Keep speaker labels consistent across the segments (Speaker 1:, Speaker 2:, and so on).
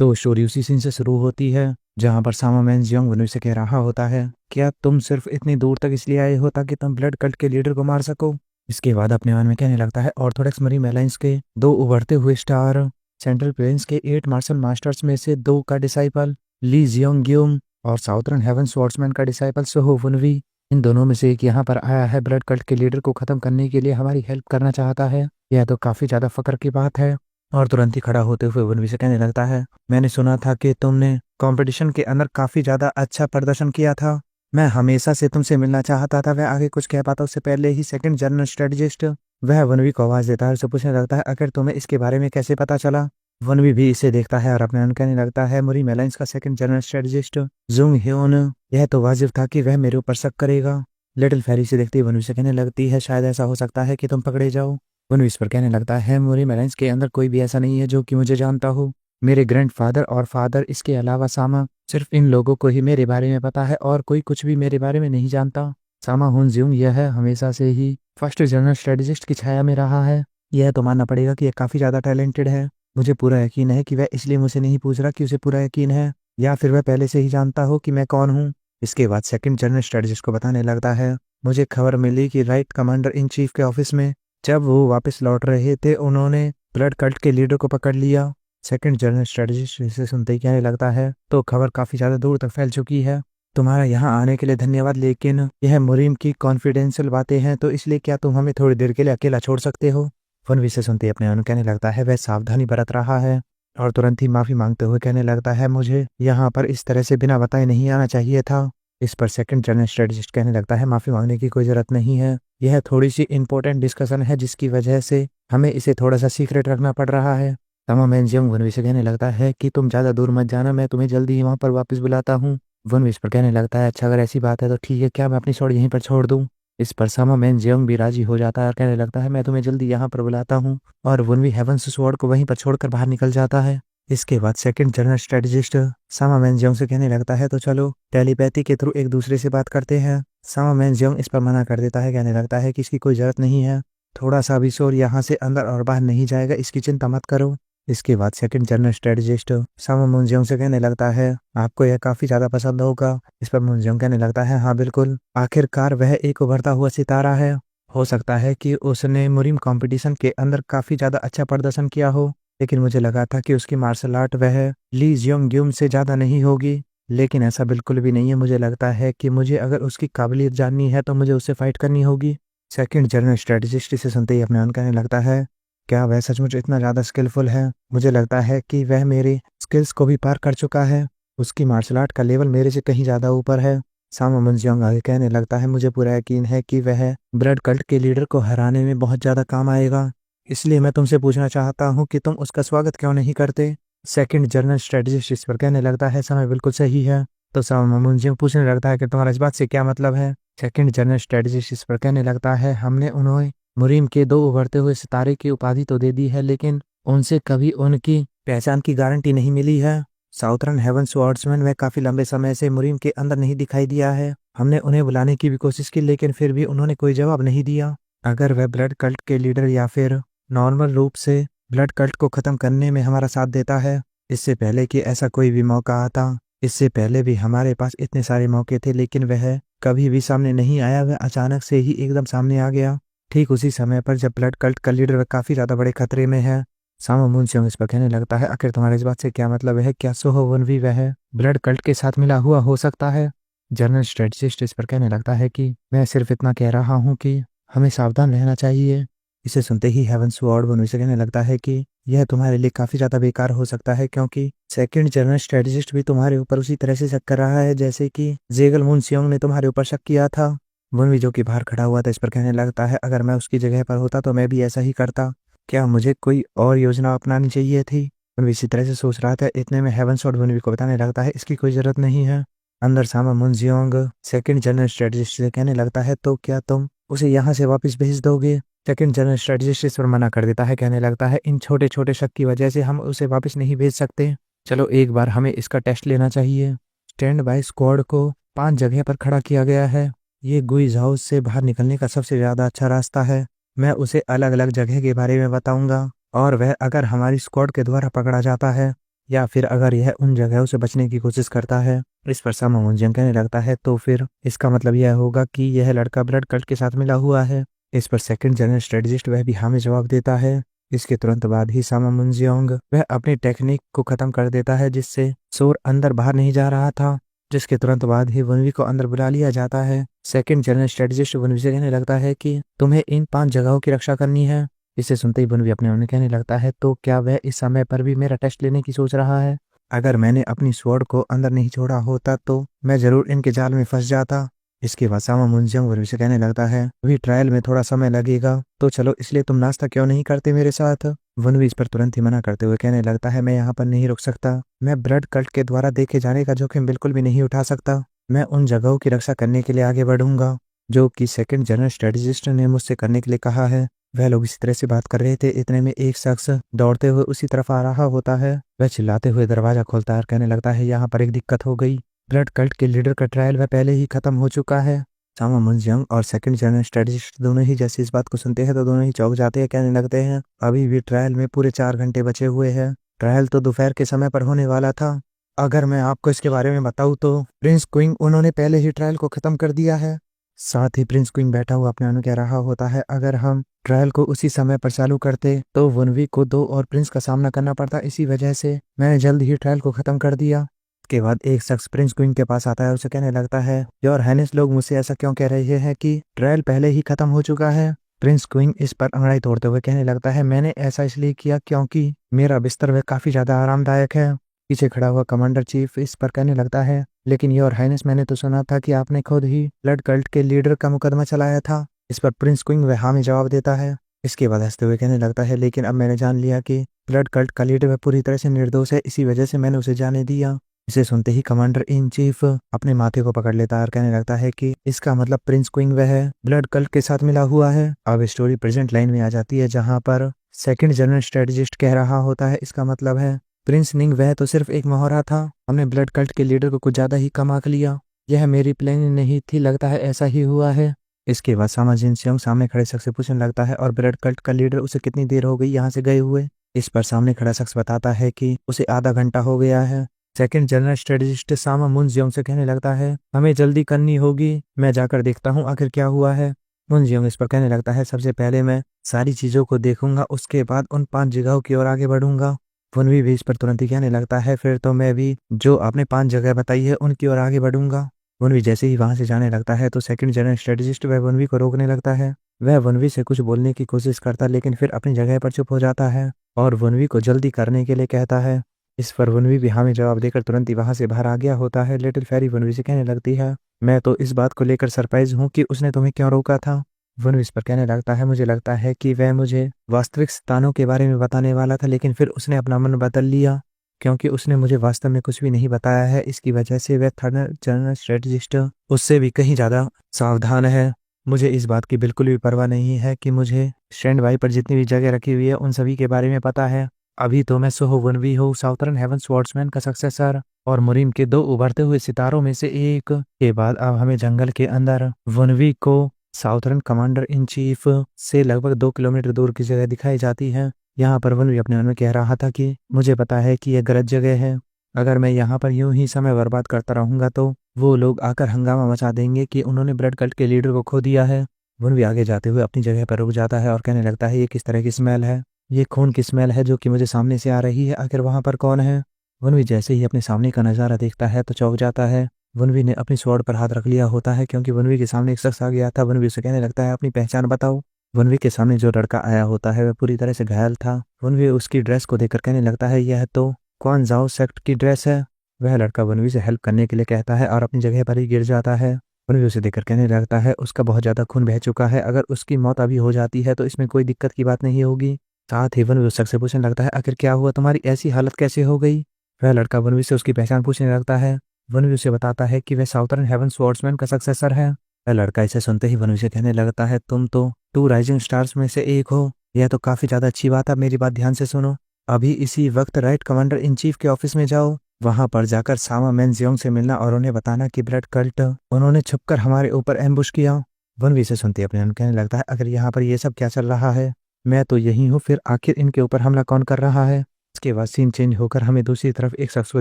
Speaker 1: तो स्टोरी उसी सीन से शुरू होती है जहां पर सामा मैनजियोंग वनवी से कह रहा होता है, क्या तुम सिर्फ इतनी दूर तक इसलिए आए हो ताकि तुम ब्लड कल्ट के लीडर को मार सको। इसके बाद अपने मन में कहने लगता है, ऑर्थोडॉक्स मरीन अलायंस के दो उभरते हुए स्टार, सेंट्रल प्लेन्स के 8 मार्शल मास्टर्स में से 2 का डिसाइपल ली जियोंग ग्यूम और साउथर्न हेवन स्वॉर्ड्समैन का डिसाइपल सोहो वनवी, इन दोनों में से एक यहाँ पर आया है ब्लड कल्ट के लीडर को खत्म करने के लिए हमारी हेल्प करना चाहता है। यह तो काफी ज्यादा फक्र की बात है। और तुरंत ही खड़ा होते हुए वनवी से कहने लगता है, मैंने सुना था कि तुमने कंपटीशन के अंदर काफी ज्यादा अच्छा प्रदर्शन किया था। मैं हमेशा से तुमसे मिलना चाहता था। वह आगे कुछ कह पाता उससे पहले ही सेकंड जनरल स्ट्रेटजिस्ट वह वनवी को आवाज देता है, उसे पूछने लगता है, अगर तुम्हें इसके बारे में कैसे पता चला। वनवी भी इसे देखता है और अपने मन कहने लगता है, मरीन अलायंस का second general strategist Jung Hyeon, यह तो वाजिब था कि वह मेरे ऊपर शक करेगा। लिटिल फेरी से देखते ही वनवी से कहने लगती है, शायद ऐसा हो सकता है कि तुम पकड़े जाओ। वनवी इस पर कहने लगता है, मरीन अलायंस के अंदर कोई भी ऐसा नहीं है जो कि मुझे जानता हो। मेरे ग्रैंडफादर और फादर, इसके अलावा सामा, सिर्फ इन लोगों को ही मेरे बारे में पता है और कोई कुछ भी मेरे बारे में नहीं जानता। सामा हुनज्यूंग यह हमेशा से ही फर्स्ट जनरल स्ट्रेटजिस्ट की छाया में रहा है। यह तो मानना पड़ेगा कि यह काफी ज्यादा टैलेंटेड है। मुझे पूरा यकीन है कि वह इसलिए मुझसे नहीं पूछ रहा कि उसे पूरा यकीन है, या फिर वह पहले से ही जानता हो कि मैं कौन हूँ। इसके बाद सेकंड जनरल स्ट्रेटजिस्ट को बताने लगता है, मुझे खबर मिली कि राइट कमांडर इन चीफ के ऑफिस में जब वो वापस लौट रहे थे उन्होंने ब्लड कल्ट के लीडर को पकड़ लिया। सेकंड जनरल स्ट्रेटजिस्ट इसे सुनते ही कहने लगता है, तो खबर काफी ज्यादा दूर तक फैल चुकी है। तुम्हारा यहाँ आने के लिए धन्यवाद, लेकिन यह मुरीम की कॉन्फिडेंशियल बातें हैं, तो इसलिए क्या तुम हमें थोड़ी देर के लिए अकेला छोड़ सकते हो। वनवी से सुनते ही अपने अनु कहने लगता है, वह सावधानी बरत रहा है और तुरंत ही माफी मांगते हुए कहने लगता है, मुझे यहाँ पर इस तरह से बिना बताए नहीं आना चाहिए था। इस पर सेकंड जनरल स्ट्रेटजिस्ट कहने लगता है, माफी मांगने की कोई जरूरत नहीं है। यह थोड़ी सी इंपॉर्टेंट डिस्कशन है जिसकी वजह से हमें इसे थोड़ा सा सीक्रेट रखना पड़ रहा है। सामा मैनजियोंग वनवी से कहने लगता है कि तुम ज्यादा दूर मत जाना, मैं तुम्हें जल्दी ही वहां पर वापस बुलाता हूँ। वनवी इस पर कहने लगता है, अच्छा अगर ऐसी बात है तो ठीक है, क्या मैं अपनी शॉट यहीं पर छोड़ दूं। इस पर सामा मैनजियोंग भी राजी हो जाता है और कहने लगता है, मैं तुम्हें जल्दी यहाँ पर बुलाता हूँ। और वनवी हेवंस स्वॉर्ड को वहीं पर छोड़कर बाहर निकल जाता है। इसके बाद सेकंड जनरल स्ट्रेटजिस्ट सामा मैनजियोंग से कहने लगता है, तो चलो टेलीपैथी के थ्रू एक दूसरे से बात करते हैं। सामा मैनजियोंग इस पर मना कर देता है, कहने लगता है कि इसकी कोई जरूरत नहीं है, थोड़ा सा भी शोर यहाँ से अंदर और बाहर नहीं जाएगा, इसकी चिंता मत करो। इसके बाद सेकंड जनरल स्ट्रेटजिस्ट सामा मैनजियोंग से कहने लगता है, आपको यह काफी ज्यादा पसंद होगा। इस पर मैनजियोंग कहने लगता है, हाँ बिल्कुल, आखिरकार वह एक उभरता हुआ सितारा है। हो सकता है कि उसने मुरीम कंपटीशन के अंदर काफी ज्यादा अच्छा प्रदर्शन किया हो, लेकिन मुझे लगा था कि उसकी मार्शल आर्ट वह ली जियोंग ग्यूम से ज्यादा नहीं होगी, लेकिन ऐसा बिल्कुल भी नहीं है। मुझे लगता है कि मुझे अगर उसकी काबिलियत जाननी है तो मुझे उससे फाइट करनी होगी। सेकंड जनरल स्ट्रेटजिस्ट से सुनते ही अपने मन कहने लगता है, क्या वह सचमुच इतना ज्यादा स्किलफुल है। मुझे लगता है कि वह मेरे स्किल्स को भी पार कर चुका है। उसकी मार्शल आर्ट का लेवल मेरे से कहीं ज्यादा ऊपर है। सामा मैनजियोंग आगे कहने लगता है, मुझे पूरा यकीन है कि वह ब्लड कल्ट के लीडर को हराने में बहुत ज्यादा काम आएगा, इसलिए मैं तुमसे पूछना चाहता हूँ कि तुम उसका स्वागत क्यों नहीं करते। सेकंड जनरल स्ट्रेटजिस्ट इस पर कहने लगता है, समय बिल्कुल सही है। तो सामा मैनजियोंग पूछने लगता है कि तुम्हारा इस बात से क्या मतलब है। सेकंड जनरल स्ट्रेटजिस्ट इस पर कहने लगता है, हमने उन्हें मुरीम के 2 उभरते हुए सितारे की उपाधि तो दे दी है, लेकिन उनसे कभी उनकी पहचान की गारंटी नहीं मिली है। साउथर्न हेवन स्वॉर्ड्समैन वह काफी लंबे समय से मुरीम के अंदर नहीं दिखाई दिया है। हमने उन्हें बुलाने की भी कोशिश की, लेकिन फिर भी उन्होंने कोई जवाब नहीं दिया। अगर वह ब्लड कल्ट के लीडर या फिर नॉर्मल रूप से ब्लड कल्ट को खत्म करने में हमारा साथ देता है, इससे पहले कि ऐसा कोई भी मौका आता, इससे पहले भी हमारे पास इतने सारे मौके थे, लेकिन वह कभी भी सामने नहीं आया। वह अचानक से ही एकदम सामने आ गया, ठीक उसी समय पर जब ब्लड कल्ट का लीडर काफी ज्यादा बड़े खतरे में है। सामा मैनजियोंग इस पर कहने लगता है, आखिर तुम्हारे इस बात से क्या मतलब है। क्या सोहो वनवी वह ब्लड कल्ट के साथ मिला हुआ हो सकता है। जनरल स्ट्रेटजिस्ट इस पर कहने लगता है कि मैं सिर्फ इतना कह रहा हूँ कि हमें सावधान रहना चाहिए। इसे सुनते ही हेवन स्वॉर्ड वनवी से कहने लगता है कि यह तुम्हारे लिए काफी ज्यादा बेकार हो सकता है, क्योंकि सेकंड जनरल स्ट्रेटजिस्ट भी तुम्हारे ऊपर उसी तरह से शक कर रहा है जैसे कि जेगल मुनसियोंग ने तुम्हारे ऊपर शक किया था। वनवी जो कि बाहर खड़ा हुआ था इस पर कहने लगता है, अगर मैं उसकी जगह पर होता तो मैं भी ऐसा ही करता। क्या मुझे कोई और योजना अपनानी चाहिए थी। वनवी इसी तरह से सोच रहा था, इतने में हेवन स्वॉर्ड वनवी को बताने लगता है, इसकी कोई जरूरत नहीं है। अंदर सामा मैनजियोंग सेकंड जनरल स्ट्रेटजिस्ट से कहने लगता है, तो क्या तुम उसे यहाँ से वापस भेज दोगे। सेकंड जनरल स्ट्रेटजिस्ट इस पर मना कर देता है, कहने लगता है, इन छोटे छोटे शक की वजह से हम उसे वापस नहीं भेज सकते। चलो एक बार हमें इसका टेस्ट लेना चाहिए। स्टैंड बाय स्क्वाड को 5 जगह पर खड़ा किया गया है। ये गुइज हाउस से बाहर निकलने का सबसे ज्यादा अच्छा रास्ता है। मैं उसे अलग अलग जगह के बारे में बताऊंगा, और वह अगर हमारी स्क्वाड के द्वारा पकड़ा जाता है या फिर अगर यह उन जगहों से बचने की कोशिश करता है। इस पर सामा मुंजियांग कहने लगता है तो फिर इसका मतलब यह होगा कि यह लड़का ब्लड कल्ट के साथ मिला हुआ है। इस पर सेकंड जनरल स्ट्रेटजिस्ट वह भी हाँ में जवाब देता है। इसके तुरंत बाद ही सामा मुंजियांग वह अपनी टेक्निक को खत्म कर देता है जिससे सोर अंदर बाहर नहीं जा रहा था। जिसके तुरंत बाद ही वनवी को अंदर बुला लिया जाता है। सेकंड जनरल स्ट्रेटजिस्ट वनवी से कहने लगता है कि तुम्हें इन 5 जगहों की रक्षा करनी है। इसे सुनते ही वनवी अपने मन में कहने लगता है तो क्या वह इस समय पर भी मेरा टेस्ट लेने की सोच रहा है? अगर मैंने अपनी स्वॉर्ड को अंदर नहीं छोड़ा होता तो मैं जरूर इनके जाल में फंस जाता। इसके बाद सामा मुंजियांग वनवी से कहने लगता है अभी ट्रायल में थोड़ा समय लगेगा तो चलो इसलिए तुम नाश्ता क्यों नहीं करते मेरे साथ? वनवी इस पर तुरंत ही मना करते हुए कहने लगता है मैं यहाँ पर नहीं रुक सकता। मैं ब्लड कल्ट के द्वारा देखे जाने का जोखिम बिल्कुल भी नहीं उठा सकता। मैं उन जगहों की रक्षा करने के लिए आगे बढ़ूंगा जो कि सेकंड जनरल स्ट्रेटजिस्ट ने मुझसे करने के लिए कहा है। वह लोग इसी तरह से बात कर रहे थे, इतने में एक शख्स दौड़ते हुए उसी तरफ आ रहा होता है। वह चिल्लाते हुए दरवाजा खोलता है और कहने लगता है यहाँ पर एक दिक्कत हो गई। ब्लड कल्ट के लीडर का ट्रायल वह पहले ही खत्म हो चुका है। सामा मुंजियांग और सेकंड जनरल स्ट्रेटजिस्ट दोनों ही जैसे इस बात को सुनते हैं तो दोनों ही चौंक जाते हैं। कहने लगते हैं अभी भी ट्रायल में पूरे 4 घंटे बचे हुए हैं। ट्रायल तो दोपहर के समय पर होने वाला था। अगर मैं आपको इसके बारे में बताऊं तो प्रिंस क्विंग उन्होंने पहले ही ट्रायल को खत्म कर दिया है। साथ ही प्रिंस क्विंग बैठा हुआ अपने मन कह रहा होता है अगर हम ट्रायल को उसी समय पर चालू करते तो वनवी को 2 और प्रिंस का सामना करना पड़ता। इसी वजह से मैंने जल्द ही ट्रायल को खत्म कर दिया। के बाद एक शख्स प्रिंस क्वीन के पास आता है, उसे कहने लगता है योर हाइनेस लोग मुझसे ऐसा क्यों कह रहे हैं कि ट्रायल पहले ही खत्म हो चुका है? प्रिंस क्वीन इस पर अंगड़ाई तोड़ते हुए कहने लगता है मैंने ऐसा इसलिए किया क्योंकि मेरा बिस्तर वह काफी ज्यादा आरामदायक है। पीछे खड़ा हुआ कमांडर चीफ इस पर कहने लगता है लेकिन योर हाइनेस मैंने तो सुना था कि आपने खुद ही ब्लड कल्ट के लीडर का मुकदमा चलाया था। इस पर प्रिंस क्वीन वह हाँ में जवाब देता है। इसके बाद हंसते हुए कहने लगता है लेकिन अब मैंने जान लिया कि ब्लड कल्ट का लीडर वह पूरी तरह से निर्दोष है, इसी वजह से मैंने उसे जाने दिया। इसे सुनते ही कमांडर इन चीफ अपने माथे को पकड़ लेता है और कहने लगता है कि इसका मतलब प्रिंस क्वीन वह ब्लड कल्ट के साथ मिला हुआ है। अब स्टोरी प्रेजेंट लाइन में आ जाती है जहां पर सेकंड जनरल स्ट्रेटजिस्ट कह रहा होता है इसका मतलब है प्रिंस निंग वह तो सिर्फ एक मोहरा था। हमने ब्लड कल्ट के लीडर को कुछ ज्यादा ही कम आंक लिया। यह मेरी प्लानिंग नहीं थी, लगता है ऐसा ही हुआ है। इसके बाद सामा जिनसियांग सामने खड़े शख्स से पूछने लगता है और ब्लड कल्ट का लीडर उसे कितनी देर हो गई यहाँ से गए हुए? इस पर सामने खड़ा शख्स बताता है कि उसे आधा घंटा हो गया है। सेकंड जनरल स्ट्रेटजिस्ट सामा मुंजियांग से कहने लगता है हमें जल्दी करनी होगी, मैं जाकर देखता हूँ आखिर क्या हुआ है। मुंजियांग इस पर कहने लगता है सबसे पहले मैं सारी चीजों को देखूंगा, उसके बाद उन 5 जगहों की ओर आगे बढ़ूंगा। वनवी भी इस पर तुरंत ही कहने लगता है फिर तो मैं भी जो आपने 5 जगह बताई है उनकी ओर आगे बढ़ूंगा। वनवी जैसे ही वहां से जाने लगता है तो सेकंड जनरल स्ट्रेटजिस्ट वह वनवी को रोकने लगता है। वह वनवी से कुछ बोलने की कोशिश करता लेकिन फिर अपनी जगह पर चुप हो जाता है और वनवी को जल्दी करने के लिए कहता है। इस पर वनवी भी हाँ में जवाब देकर तुरंत ही वहां से बाहर आ गया होता है। लिटिल फेरी वनवी से कहने लगती है मैं तो इस बात को लेकर सरप्राइज हूँ कि उसने तुम्हें क्यों रोका था। वनवी इस पर कहने लगता है मुझे लगता है कि वह मुझे वास्तविक स्थानों के बारे में बताने वाला था लेकिन फिर उसने अपना मन बदल लिया क्योंकि उसने मुझे वास्तव में कुछ भी नहीं बताया है। इसकी वजह से वह थर्ड जनरल स्ट्रेटजिस्ट उससे भी कहीं ज्यादा सावधान है। मुझे इस बात की बिल्कुल भी परवाह नहीं है कि मुझे स्टैंड बाई पर जितनी भी जगह रखी हुई है उन सभी के बारे में पता है। अभी तो मैं सोहो वनवी हूँ, साउथर्न हेवन स्वॉर्ड्समैन का सक्सेसर और मुरीम के 2 उभरते हुए सितारों में से एक। के बाद अब हमें जंगल के अंदर वनवी को साउथर्न कमांडर इन चीफ से लगभग 2 किलोमीटर दूर की जगह दिखाई जाती है। यहाँ पर वनवी अपने मन में कह रहा था कि मुझे पता है कि यह गलत जगह है। अगर मैं यहाँ पर यूं ही समय बर्बाद करता रहूंगा तो वो लोग आकर हंगामा मचा देंगे कि उन्होंने ब्लड कल्ट के लीडर को खो दिया है। वनवी आगे जाते हुए अपनी जगह पर रुक जाता है और कहने लगता है ये किस तरह की स्मेल है? ये खून की स्मेल है जो कि मुझे सामने से आ रही है, आखिर वहां पर कौन है? वनवी जैसे ही अपने सामने का नजारा देखता है तो चौंक जाता है। वनवी ने अपनी स्वॉर्ड पर हाथ रख लिया होता है क्योंकि वनवी के सामने एक शख्स आ गया था। वनवी उसे कहने लगता है अपनी पहचान बताओ। वनवी के सामने जो लड़का आया होता है वह पूरी तरह से घायल था। वनवी उसकी ड्रेस को देखकर कहने लगता है यह तो क्वान जाओ सेक्ट की ड्रेस है। वह लड़का वनवी से हेल्प करने के लिए कहता है और अपनी जगह पर ही गिर जाता है। वनवी उसे देखकर कहने लगता है उसका बहुत ज्यादा खून बह चुका है, अगर उसकी मौत अभी हो जाती है तो इसमें कोई दिक्कत की बात नहीं होगी। साथ ही वनवी उस शख्स से पूछने लगता है आखिर क्या हुआ, तुम्हारी ऐसी हालत कैसे हो गई? वह लड़का वनवी से उसकी पहचान पूछने लगता है। वनवी उसे बताता है कि वह साउथर्न हेवन स्वॉर्ड्समैन का सक्सेसर है। वह लड़का इसे सुनते ही वनवी से कहने लगता है तुम तो 2 राइजिंग स्टार्स में से एक हो, यह तो काफी ज्यादा अच्छी बात है। मेरी बात ध्यान से सुनो, अभी इसी वक्त राइट कमांडर इन चीफ के ऑफिस में जाओ, वहां पर जाकर सामा मुंजियांग से मिलना और उन्हें बताना कि ब्लड कल्ट उन्होंने छुपकर हमारे ऊपर एम्बुश किया। वनवी से सुनते अपने मन कहने लगता है अगर यहाँ पर यह सब क्या चल रहा है, मैं तो यही हूँ, फिर आखिर इनके ऊपर हमला कौन कर रहा है? इसके बाद सीन चेंज होकर हमें दूसरी तरफ एक शख्स को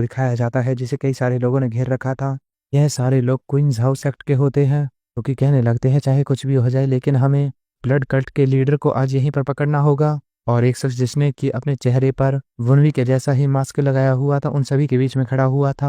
Speaker 1: दिखाया जाता है जिसे कई सारे लोगों ने घेर रखा था। यह सारे लोग क्वींस हाउस सेक्ट के होते हैं, क्योंकि कहने लगते हैं चाहे कुछ भी हो जाए लेकिन हमें ब्लड कल्ट के लीडर को आज यहीं पर पकड़ना होगा। और एक शख्स जिसने कि अपने चेहरे पर वुनवी के जैसा ही मास्क लगाया हुआ था उन सभी के बीच में खड़ा हुआ था।